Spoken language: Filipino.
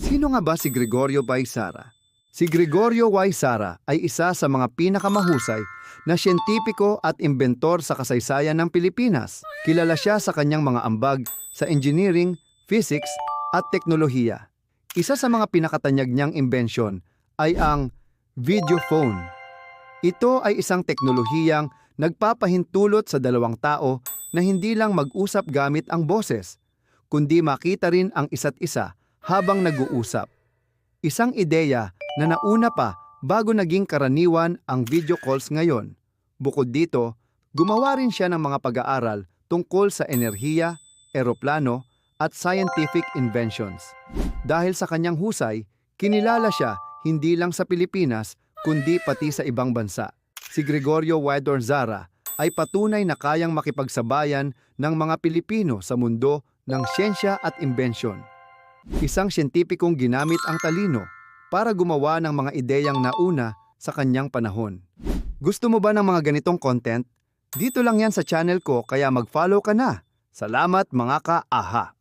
Sino nga ba si Gregorio Baysara? Si Gregorio Baysara ay isa sa mga pinakamahusay na siyentipiko at imbentor sa kasaysayan ng Pilipinas. Kilala siya sa kanyang mga ambag sa engineering, physics at teknolohiya. Isa sa mga pinakatanyag niyang imbensyon ay ang videophone. Ito ay isang teknolohiyang nagpapahintulot sa dalawang tao na hindi lang mag-usap gamit ang boses, kundi makita rin ang isa't isa habang nag-uusap. Isang ideya na nauna pa bago naging karaniwan ang video calls ngayon. Bukod dito, gumawa rin siya ng mga pag-aaral tungkol sa enerhiya, eroplano at scientific inventions. Dahil sa kanyang husay, kinilala siya hindi lang sa Pilipinas kundi pati sa ibang bansa. Si Gregorio Baysara ay patunay na kayang makipagsabayan ng mga Pilipino sa mundo ng siyensya at imbensyon. Isang siyentipikong ginamit ang talino para gumawa ng mga ideyang nauna sa kanyang panahon. Gusto mo ba ng mga ganitong content? Dito lang yan sa channel ko kaya mag-follow ka na. Salamat mga ka-aha!